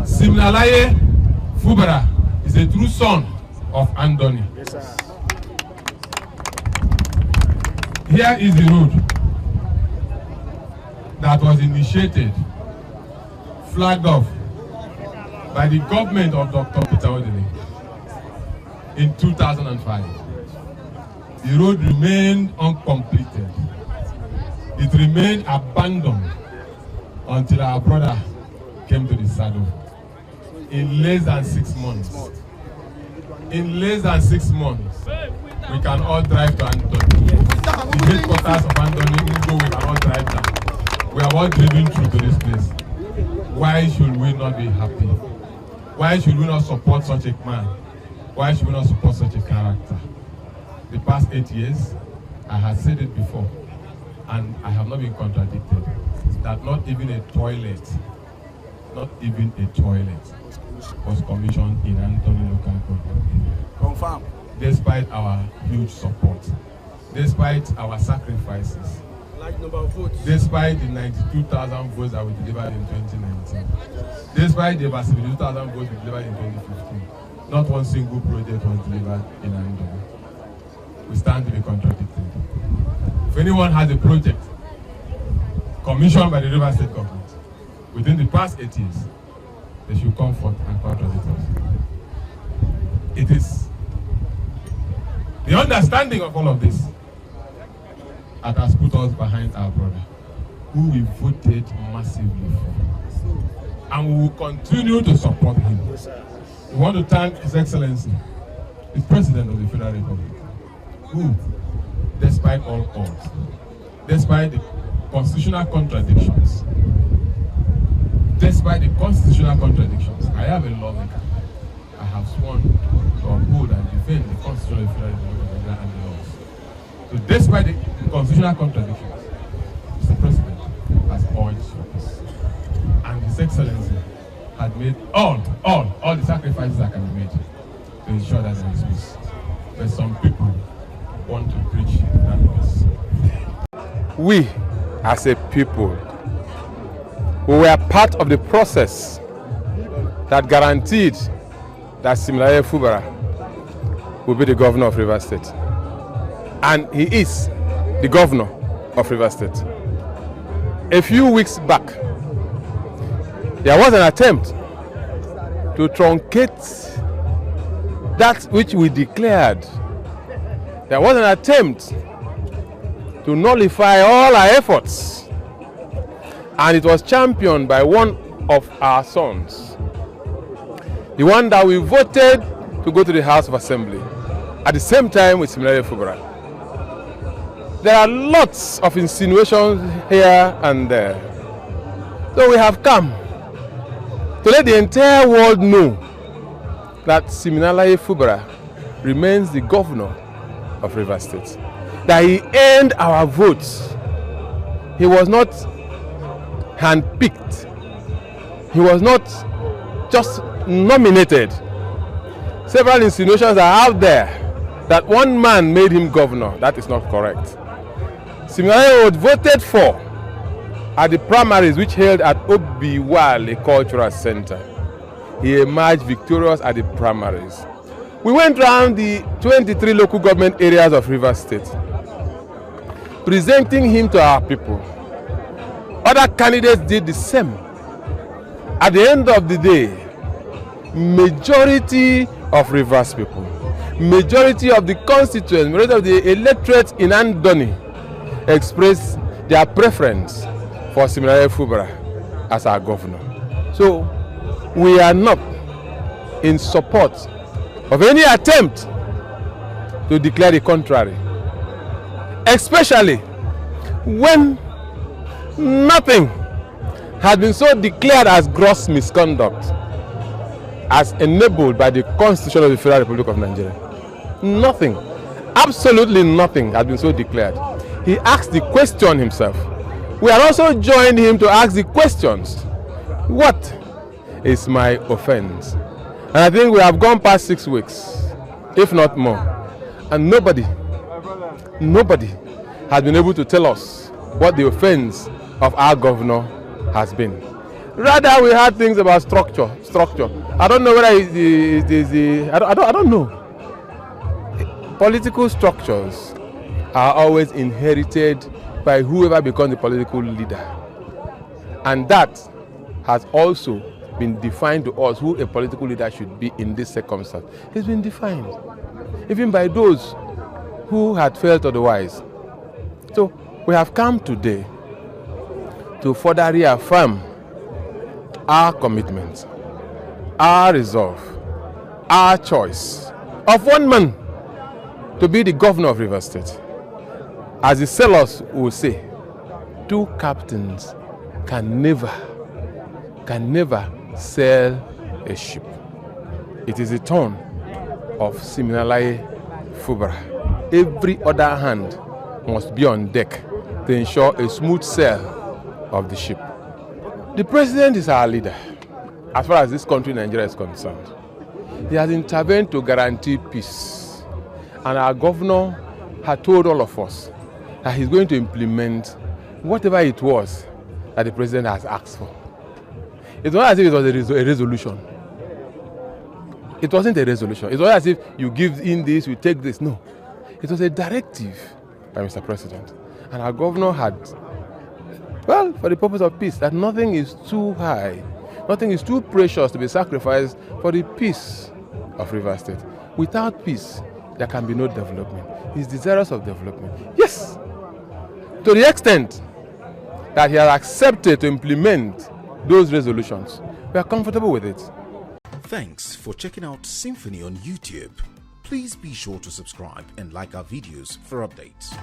Siminalaye FUBARA is a true son of Andoni. Yes, sir. Here is the road that was initiated, flagged off by the government of Dr. Peter Odele in 2005. The road remained uncompleted. It remained abandoned until our brother came to the saddle. In less than 6 months. In less than 6 months, we can all drive to Andoni. The headquarters of Andoni, we can all drive down. We have all driven through to this place. Why should we not be happy? Why should we not support such a man? Why should we not support such a character? The past 8 years, I have said it before, and I have not been contradicted, that not even a toilet was commissioned in Andoni local government area. Confirm. Despite our huge support, despite our sacrifices, Large number of votes. despite the 92,000 votes that we delivered in 2019, despite the about 72,000 votes we delivered in 2015, not one single project was delivered in Andoni. We stand to be contradicted. If anyone has a project commissioned by the River State government within the past 8 years, they should come forth and contradict us. It is the understanding of all of this that has put us behind our brother, who we voted massively for. And we will continue to support him. We want to thank His Excellency, the President of the Federal Republic, who, despite all odds, despite the constitutional contradictions, I am a lawmaker. I have sworn to uphold and defend the Constitution of the Federal Republic of Nigeria and the laws. So despite the constitutional contradictions, Mr. President has urged for peace. And His Excellency had made all the sacrifices that can be made to ensure that there is peace. But some people want to preach that peace. We, as a people, we were part of the process that guaranteed that Siminalaye FUBARA will be the governor of Rivers State. And he is the governor of Rivers State. A few weeks back, there was an attempt to truncate that which we declared. There was an attempt to nullify all our efforts. And it was championed by one of our sons, the one that we voted to go to the House of Assembly at the same time with Siminalaye FUBARA. There are lots of insinuations here and there. So we have come to let the entire world know that Siminalaye FUBARA remains the governor of Rivers State. That he earned our votes. He was not handpicked. He was not just nominated. Several insinuations are out there that one man made him governor. That is not correct. Siminalaye was voted for at the primaries which held at ABIANTE Cultural Center. He emerged victorious at the primaries. We went around the 23 local government areas of Rivers State, presenting him to our people. Other candidates did the same. At the end of the day, majority of Rivers people, majority of the constituents, majority of the electorate in Andoni expressed their preference for Siminalaye FUBARA as our governor. So we are not in support of any attempt to declare the contrary, especially when nothing has been so declared as gross misconduct as enabled by the Constitution of the Federal Republic of Nigeria. Nothing, absolutely nothing has been so declared. He asked the question himself. We are also joined him to ask the questions. What is my offense? And I think we have gone past 6 weeks, if not more. And nobody has been able to tell us what the offense of our governor has been. Rather, we had things about structure. I don't know whether it is the. I don't know. Political structures are always inherited by whoever becomes the political leader, and that has also been defined to us who a political leader should be in this circumstance. It's been defined, even by those who had felt otherwise. So we have come today to further reaffirm our commitment, our resolve, our choice of one man to be the governor of Rivers State. As the sailors will say, two captains can never sail a ship. It is the turn of Siminalayi FUBARA. Every other hand must be on deck to ensure a smooth sail of the ship. The president is our leader as far as this country, Nigeria, is concerned. He has intervened to guarantee peace. And our governor had told all of us that he's going to implement whatever it was that the president has asked for. It's not as if it was a resolution. It wasn't a resolution. It's not as if you give in this, you take this. No. It was a directive by Mr. President. And our governor had, well, for the purpose of peace, that nothing is too high, nothing is too precious to be sacrificed for the peace of Rivers State. Without peace, there can be no development. He's desirous of development. Yes, to the extent that he has accepted to implement those resolutions. We are comfortable with it. Thanks for checking out SYMFONI on YouTube. Please be sure to subscribe and like our videos for updates.